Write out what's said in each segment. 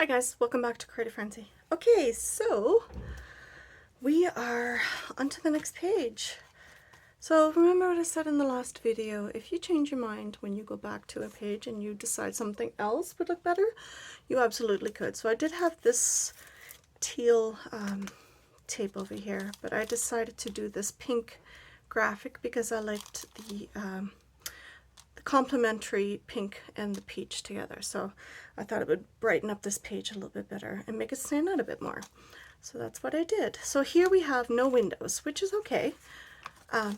Hi guys, welcome back to Creative Frenzy. Okay, so we are on to the next page. So remember what I said in the last video, if you change your mind when you go back to a page and you decide something else would look better, you absolutely could. So I did have this teal tape over here, but I decided to do this pink graphic because I liked the complementary pink and the peach together. So I thought it would brighten up this page a little bit better and make it stand out a bit more. So that's what I did. So here we have no windows, which is okay,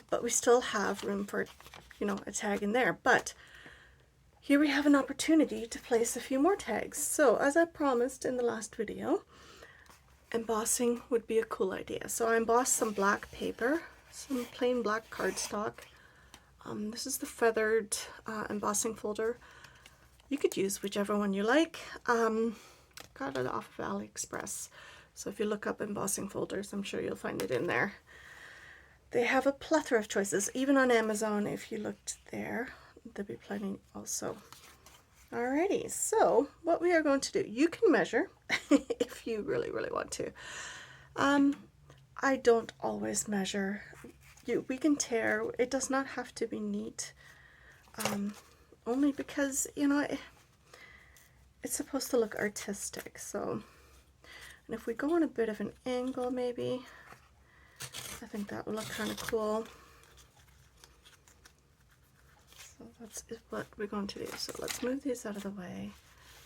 but we still have room for, you know, a tag in there. But here we have an opportunity to place a few more tags. So as I promised in the last video, embossing would be a cool idea. So I embossed some black paper, some plain black cardstock. This is the feathered embossing folder. You could use whichever one you like. Got it off of AliExpress. So if you look up embossing folders, I'm sure you'll find it in there. They have a plethora of choices. Even on Amazon, if you looked there, there'll be plenty also. Alrighty, so what we are going to do, you can measure if you really want to. I don't always measure. We can tear. It does not have to be neat, only because, you know, it's supposed to look artistic. So, and if we go on a bit of an angle, maybe, I think that would look kind of cool. So that's what we're going to do. So let's move these out of the way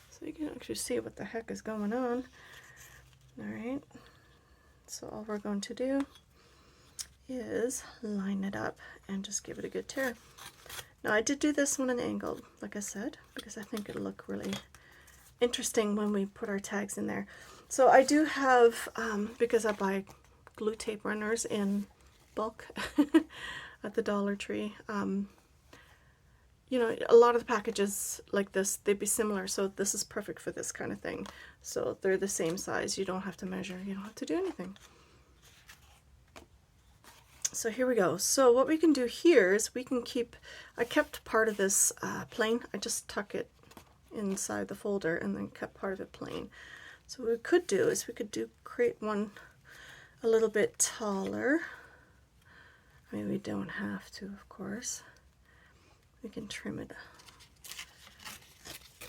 so you can actually see what the heck is going on. All right, so all we're going to do is line it up and just give it a good tear. Now I did do this one an angle, like I said, because I think it'll look really interesting when we put our tags in there. So I do have, because I buy glue tape runners in bulk at the Dollar Tree, you know, a lot of the packages like this, they'd be similar, so this is perfect for this kind of thing. So they're the same size, you don't have to measure, you don't have to do anything. So here we go. So what we can do here is we can keep, I kept part of this plain. I just tuck it inside the folder and then kept part of it plain. So what we could do is we could create one a little bit taller. I mean, we don't have to, of course. We can trim it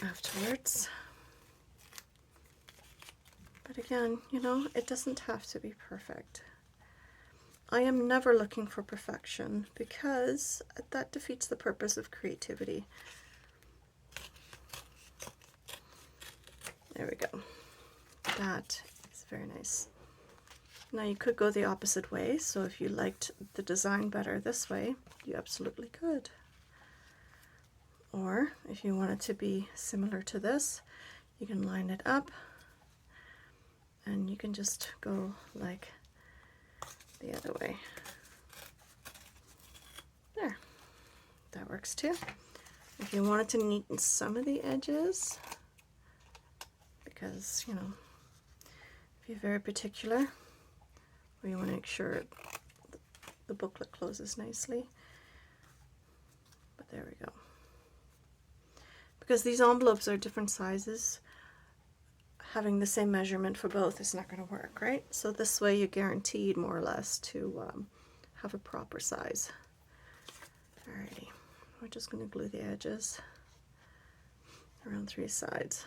afterwards. But again, you know, it doesn't have to be perfect. I am never looking for perfection because that defeats the purpose of creativity. There we go. That is very nice. Now you could go the opposite way, so if you liked the design better this way, you absolutely could. Or if you want it to be similar to this, you can line it up and you can just go like the other way. There, that works too. If you wanted to neaten some of the edges, because, you know, if you're very particular, or you want to make sure the booklet closes nicely. But there we go. Because these envelopes are different sizes, having the same measurement for both is not going to work, right? So this way you're guaranteed more or less to have a proper size. Alrighty, we're just going to glue the edges around 3 sides.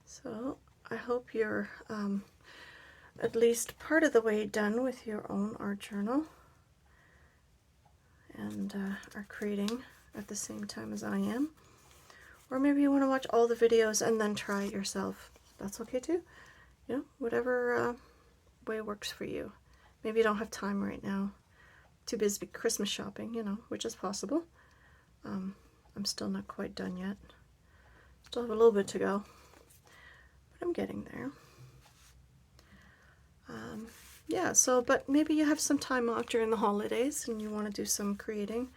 So I hope you're at least part of the way done with your own art journal and are creating at the same time as I am. Or maybe you want to watch all the videos and then try it yourself. That's okay too. You know, whatever way works for you. Maybe you don't have time right now. Too busy Christmas shopping, you know, which is possible. I'm still not quite done yet. Still have a little bit to go. But I'm getting there. Yeah, so, but maybe you have some time off during the holidays and you want to do some creating.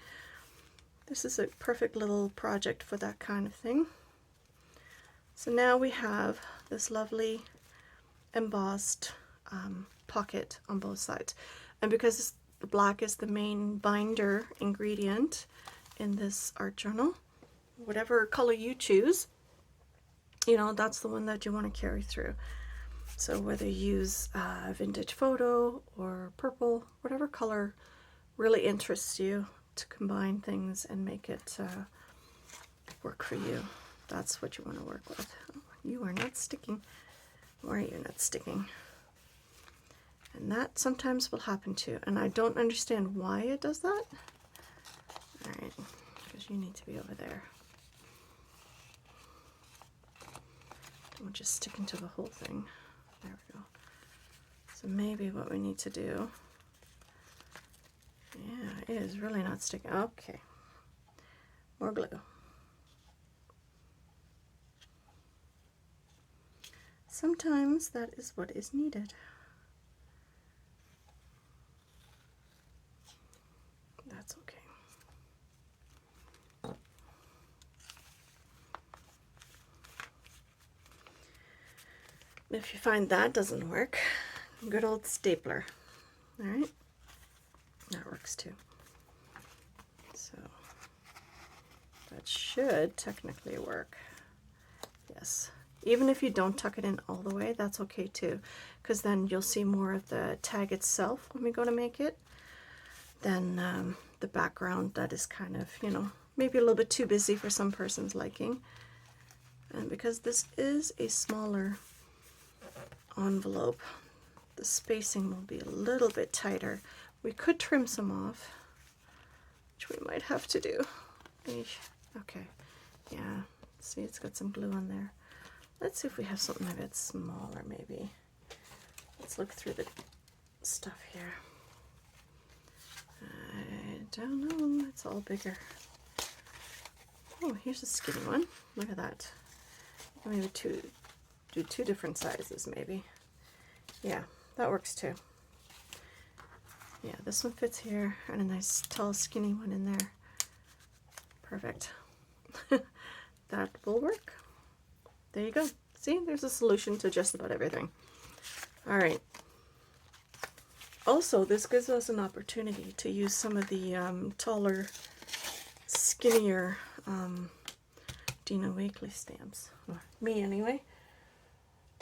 This is a perfect little project for that kind of thing. So now we have this lovely embossed pocket on both sides. And because the black is the main binder ingredient in this art journal, whatever color you choose, you know, that's the one that you want to carry through. So whether you use vintage photo or purple, whatever color really interests you to combine things and make it work for you, that's what you want to work with. Oh, you are not sticking. Why are you not sticking? And that sometimes will happen too, and I don't understand why it does that. All right, because you need to be over there. Don't just sticking to the whole thing. There we go. So maybe what we need to do, yeah, it is really not sticking. Okay, more glue. Sometimes that is what is needed. That's okay. If you find that doesn't work, good old stapler. All right, that works too. So that should technically work. Yes, even if you don't tuck it in all the way, that's okay too, because then you'll see more of the tag itself when we go to make it than the background that is kind of, you know, maybe a little bit too busy for some person's liking. And because this is a smaller envelope, the spacing will be a little bit tighter. We could trim some off, which we might have to do. Okay, yeah, see, it's got some glue on there. Let's see if we have something a bit smaller maybe. Let's look through the stuff here. I don't know, it's all bigger. Oh, here's a skinny one. Look at that. Maybe do two different sizes maybe. Yeah, that works too. Yeah, this one fits here, and a nice tall skinny one in there. Perfect. That will work. There you go. See, there's a solution to just about everything. All right. Also, this gives us an opportunity to use some of the taller, skinnier Dina Wakley stamps. Or me, anyway.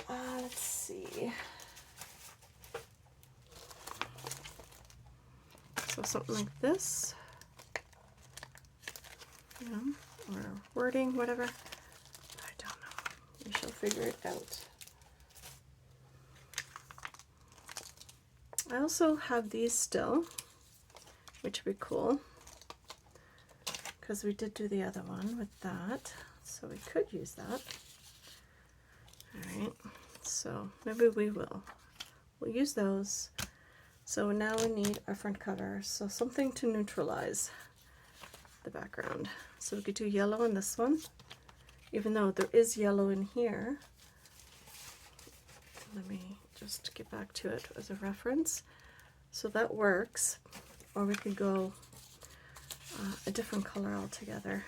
Let's see. So something like this, you know, or wording, whatever. I don't know. We shall figure it out. I also have these still, which would be cool, because we did do the other one with that, so we could use that. All right, so maybe we will. We'll use those. So now we need our front cover, so something to neutralize the background. So we could do yellow on this one, even though there is yellow in here. Let me just get back to it as a reference. So that works, or we could go a different color altogether.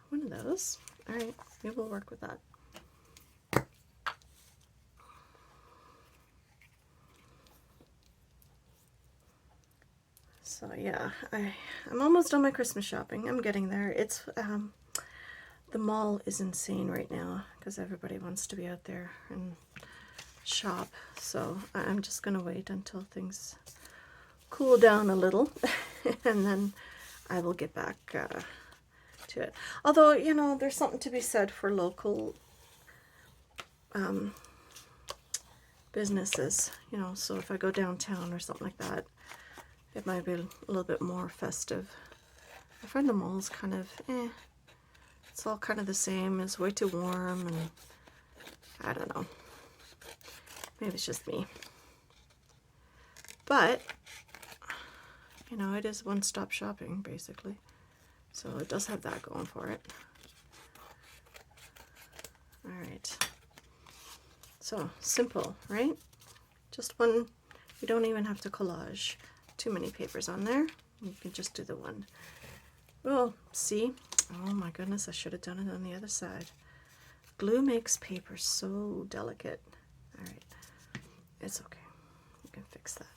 One of those. All right, we will work with that. So yeah, I'm almost done my Christmas shopping. I'm getting there. It's the mall is insane right now because everybody wants to be out there and shop. So I'm just gonna wait until things cool down a little, and then I will get back to it. Although, you know, there's something to be said for local businesses, you know, so if I go downtown or something like that, it might be a little bit more festive. I find the mall's kind of, it's all kind of the same. It's way too warm, and I don't know. Maybe it's just me. But, you know, it is one-stop shopping, basically. So it does have that going for it. All right. So, simple, right? Just one. You don't even have to collage too many papers on there. You can just do the one. Well, see? Oh my goodness, I should have done it on the other side. Glue makes paper so delicate. All right. It's okay. we can fix that.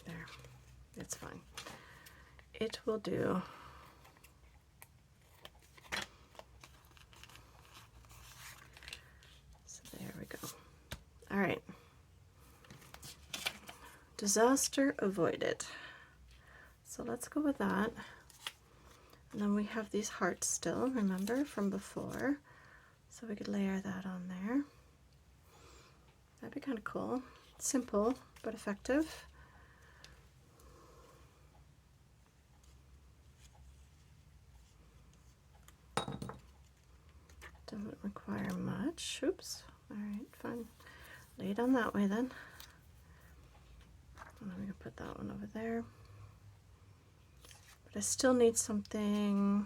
There, it's fine. It will do. So there we go. All right. Disaster avoided. So let's go with that. And then we have these hearts still, remember, from before. So we could layer that on there. That'd be kind of cool. Simple, but effective. Doesn't require much. Oops. All right, fine. Lay it on that way then. And then we can put that one over there. But I still need something.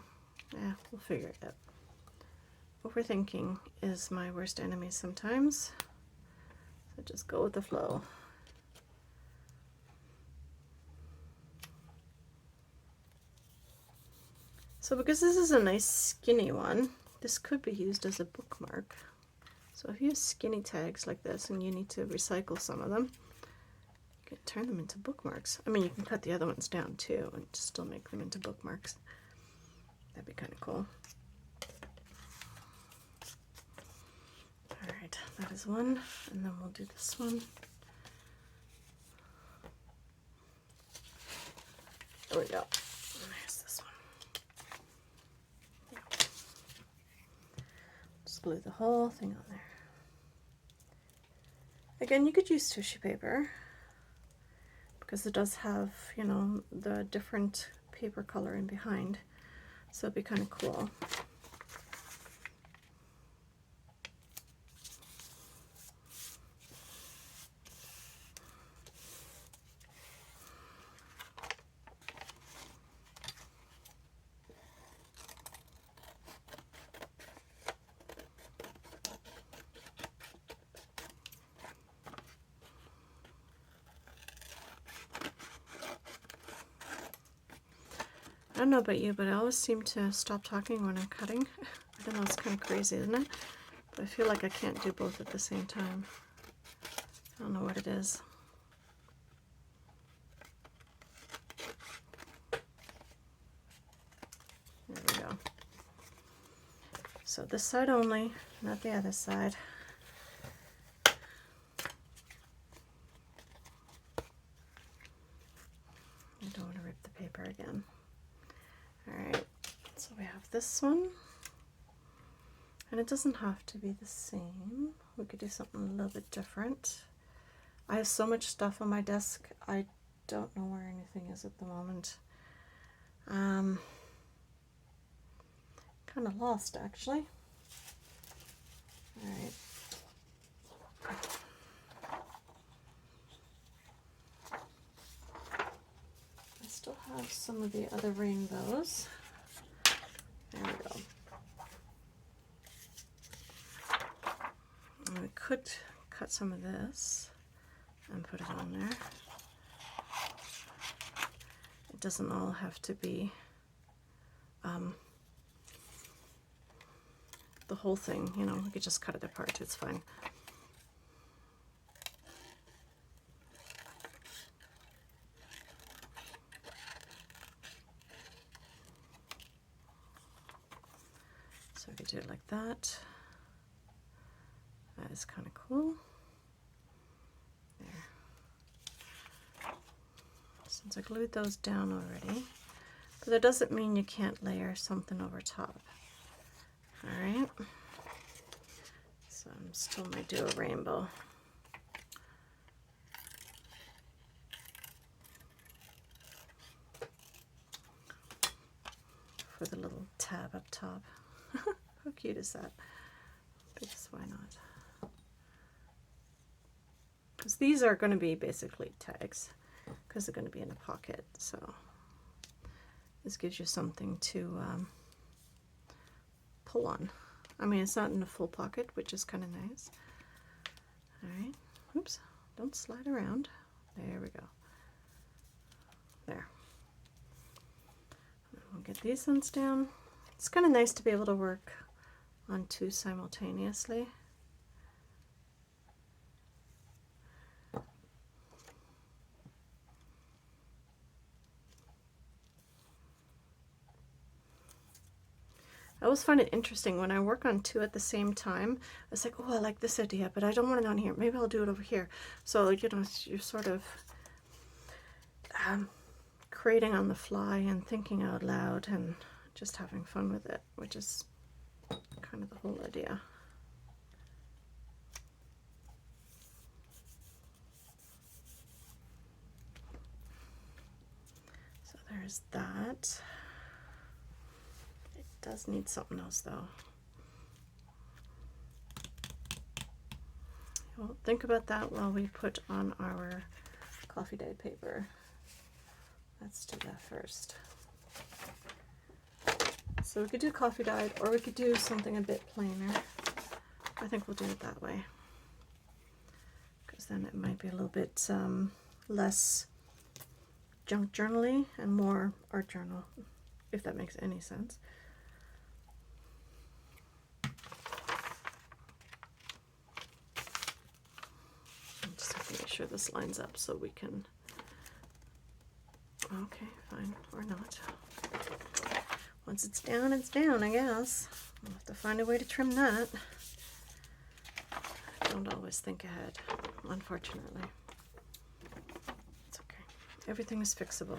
Yeah, we'll figure it out. Overthinking is my worst enemy sometimes. So just go with the flow. So because this is a nice skinny one, this could be used as a bookmark. So if you have skinny tags like this and you need to recycle some of them, you can turn them into bookmarks. I mean, you can cut the other ones down too and still make them into bookmarks. That'd be kind of cool. All right, that is one, and then we'll do this one. There we go. There's this one. Just glue the whole thing on there. Again, you could use tissue paper because it does have, you know, the different paper color in behind, so it'd be kind of cool. I don't know about you, but I always seem to stop talking when I'm cutting. I don't know, it's kind of crazy, isn't it? But I feel like I can't do both at the same time. I don't know what it is. There we go. So this side only, not the other side. I don't want to rip the paper again. Alright, so we have this one, and it doesn't have to be the same. We could do something a little bit different. I have so much stuff on my desk, I don't know where anything is at the moment. Kind of lost, actually. Alright. I still have some of the other rainbows. There we go. And we could cut some of this and put it on there. It doesn't all have to be the whole thing, you know, we could just cut it apart, it's fine. So we could do it like that. That is kind of cool. There. Since I glued those down already, but that doesn't mean you can't layer something over top. Alright, so I'm still going to do a rainbow. For the little tab up top. How cute is that? Because why not? Because these are going to be basically tags, because they're going to be in a pocket, so this gives you something to pull on. I mean, it's not in a full pocket, which is kind of nice. All right, oops, don't slide around. There we go. There. We'll get these ones down. It's kind of nice to be able to work on two simultaneously. I always find it interesting when I work on two at the same time. It's like, oh, I like this idea, but I don't want it on here. Maybe I'll do it over here. So, you know, you're sort of creating on the fly and thinking out loud and just having fun with it, which is kind of the whole idea. So there's that. It does need something else though. Well, think about that while we put on our coffee dyed paper. Let's do that first. So we could do coffee dyed, or we could do something a bit plainer. I think we'll do it that way, because then it might be a little bit less junk journal-y and more art journal, if that makes any sense. Just have to make sure this lines up so we can. Okay, fine, or not. Once it's down, I guess. We'll have to find a way to trim that. I don't always think ahead, unfortunately. It's okay. Everything is fixable.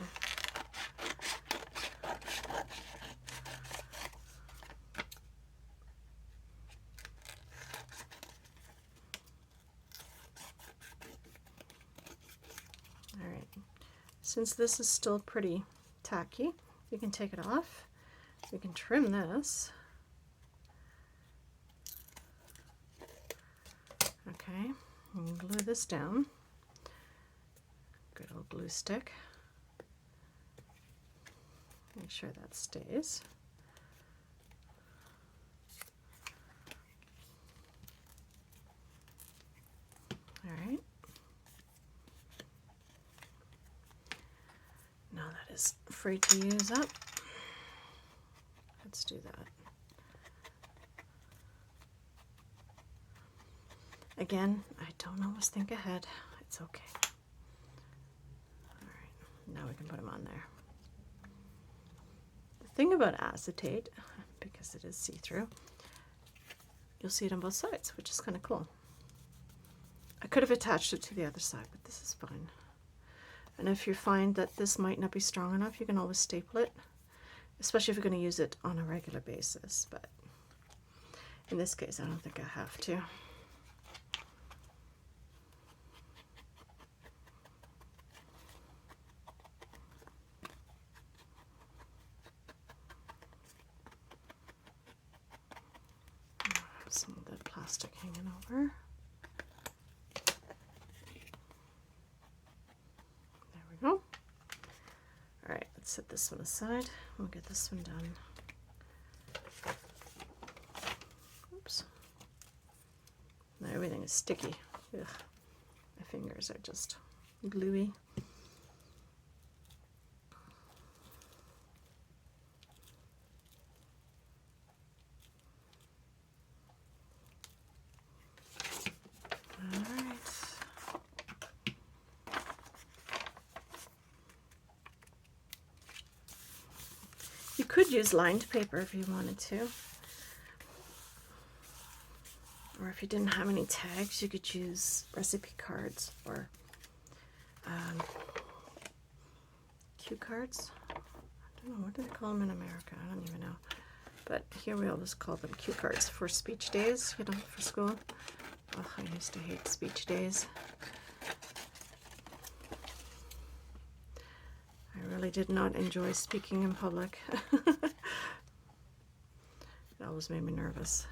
All right. Since this is still pretty tacky, we can take it off. We can trim this. Okay, and glue this down. Good old glue stick. Make sure that stays. All right. Now that is free to use up. Let's do that. Again, I don't always think ahead. It's okay. All right, now we can put them on there. The thing about acetate, because it is see-through, you'll see it on both sides, which is kind of cool. I could have attached it to the other side, but this is fine. And if you find that this might not be strong enough, you can always staple it, especially if you're going to use it on a regular basis. But in this case, I don't think I have to. Some of the plastic hanging over. There we go. All right, let's set this one aside. We'll get this one done. Oops. Now everything is sticky. Ugh. My fingers are just gluey. You could use lined paper if you wanted to. Or if you didn't have any tags, you could use recipe cards or cue cards. I don't know, what do they call them in America? I don't even know. But here we always call them cue cards for speech days, you know, for school. Oh, I used to hate speech days. I really did not enjoy speaking in public. It always made me nervous.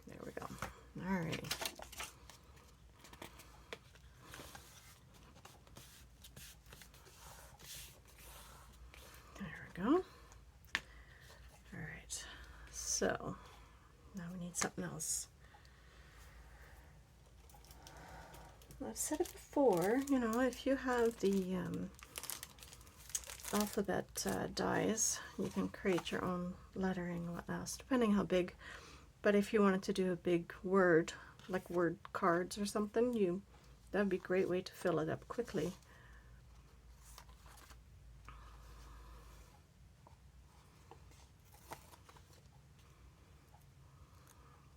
There we go. All right. There we go. So now we need something else. I've said it before, you know, if you have the alphabet dies, you can create your own lettering what else, depending how big. But if you wanted to do a big word like word cards or something, that'd be a great way to fill it up quickly.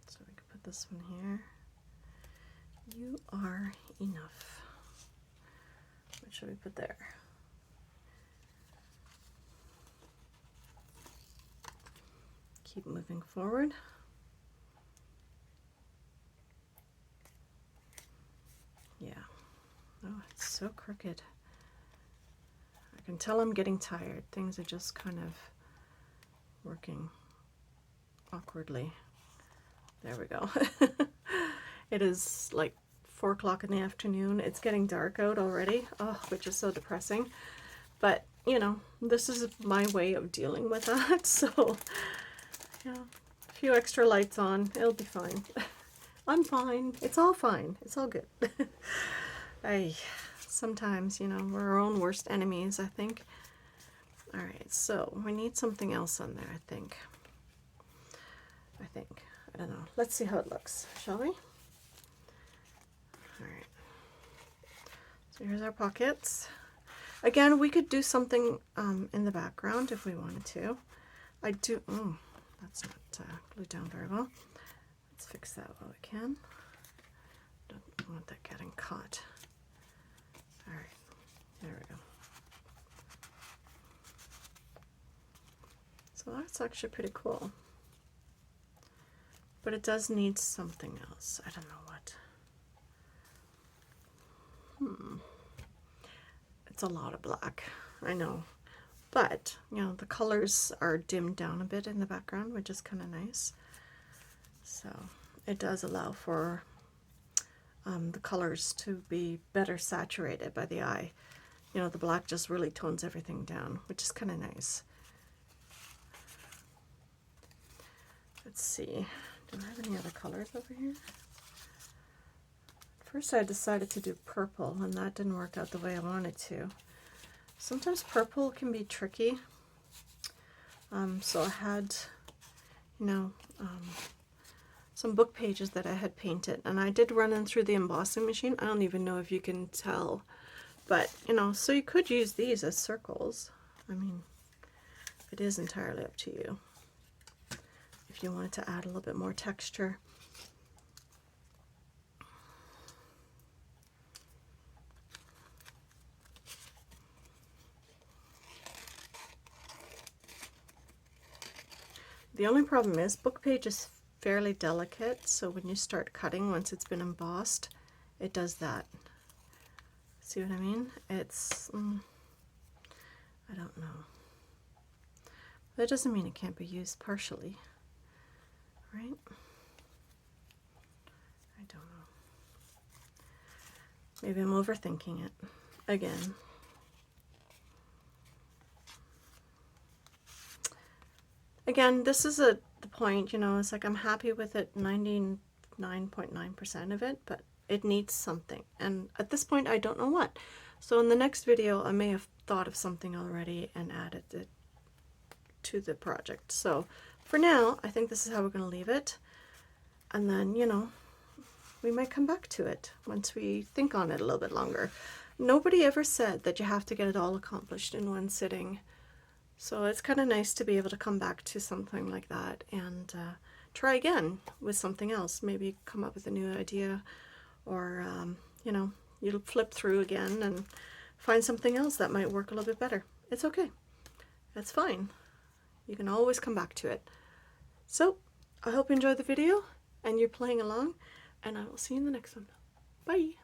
So we could put this one here. You are enough. What should we put there? Keep moving forward. Yeah. Oh, it's so crooked. I can tell I'm getting tired. Things are just kind of working awkwardly. There we go. It is like 4 o'clock in the afternoon. It's getting dark out already, oh, which is so depressing. But, you know, this is my way of dealing with that. So, yeah, a few extra lights on, it'll be fine. I'm fine. It's all fine. It's all good. Sometimes, you know, we're our own worst enemies, I think. All right, so we need something else on there, I think. I don't know. Let's see how it looks, shall we? All right. So here's our pockets. Again, we could do something in the background if we wanted to. Oh, that's not glued down very well. Let's fix that while we can. Don't want that getting caught. All right, there we go. So that's actually pretty cool. But it does need something else. I don't know what. It's a lot of black, I know. But, you know, the colors are dimmed down a bit in the background, which is kind of nice. So it does allow for the colors to be better saturated by the eye. You know, the black just really tones everything down, which is kind of nice. Let's see. Do I have any other colors over here? First I decided to do purple, and that didn't work out the way I wanted to. Sometimes purple can be tricky. So I had, you know, some book pages that I had painted, and I did run them through the embossing machine. I don't even know if you can tell, but, you know, so you could use these as circles. I mean, it is entirely up to you. If you wanted to add a little bit more texture. The only problem is book page is fairly delicate, so when you start cutting, once it's been embossed, it does that. See what I mean? It's, I don't know. That doesn't mean it can't be used partially. Right? I don't know. Maybe I'm overthinking it again. Again, this is the point, you know, it's like I'm happy with it 99.9% of it, but it needs something. And at this point, I don't know what. So in the next video, I may have thought of something already and added it to the project. So for now, I think this is how we're going to leave it. And then, you know, we might come back to it once we think on it a little bit longer. Nobody ever said that you have to get it all accomplished in one sitting. So it's kind of nice to be able to come back to something like that and try again with something else. Maybe come up with a new idea, or, you know, you'll flip through again and find something else that might work a little bit better. It's okay. That's fine. You can always come back to it. So I hope you enjoyed the video and you're playing along, and I will see you in the next one. Bye.